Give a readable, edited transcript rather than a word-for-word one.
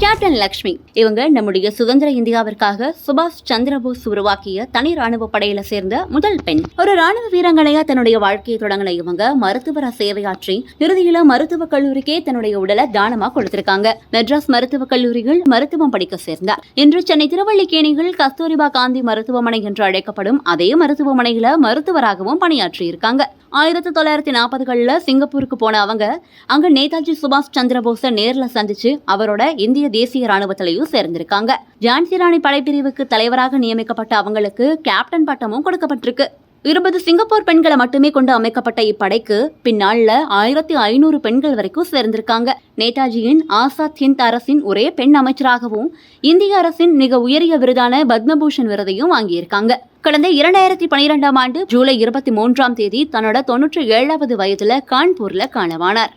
Captain Lakshmi இவங்க நம்முடைய சுதந்திர இந்தியாவிற்காக சுபாஷ் சந்திரபோஸ் உருவாக்கிய தனி ராணுவ படையில சேர்ந்த முதல் பெண். ஒரு ராணுவ வீராங்கனையா தன்னுடைய வாழ்க்கையை தொடங்கின இவங்க மருத்துவர சேவையாற்றி இறுதியில மருத்துவக் கல்லூரிக்கே தன்னுடைய உடலை தானமா கொடுத்திருக்காங்க. மெட்ராஸ் மருத்துவக் கல்லூரியில் மருத்துவம் படிக்க சேர்ந்தார். இன்று சென்னை திருவல்லிக்கேணியில் கஸ்தூரிபா காந்தி மருத்துவமனை என்று அழைக்கப்படும் அதே மருத்துவமனையில மருத்துவராகவும் பணியாற்றி இருக்காங்க. 1940களில் சிங்கப்பூருக்கு போன அவங்க அங்க நேதாஜி சுபாஷ் சந்திரபோஸை நேர்ல சந்திச்சு அவரோட இந்திய தேசிய ராணுவத்திலையும் சேர்ந்திருக்காங்க. ஜான்சி ராணி படைப்பிரிவுக்கு தலைவராக நியமிக்கப்பட்ட அவங்களுக்கு கேப்டன் பட்டமும் கொடுக்கப்பட்டிருக்கு. 20 சிங்கப்பூர் பெண்களை மட்டுமே கொண்டு அமைக்கப்பட்ட இப்படைக்கு பின்னால 1500 பெண்கள் வரைக்கும் சேர்ந்திருக்காங்க. நேதாஜியின் ஆசாத் ஹிந்த் அரசின் ஒரே பெண் அமைச்சராகவும் இந்திய அரசின் மிக உயரிய விருதான பத்மபூஷன் விருதையும் வாங்கியிருக்காங்க. கடந்த 2012ஆம் ஆண்டு ஜூலை 23ஆம் தேதி தன்னோட 97வது வயதுல கான்பூர்ல காலமானார்.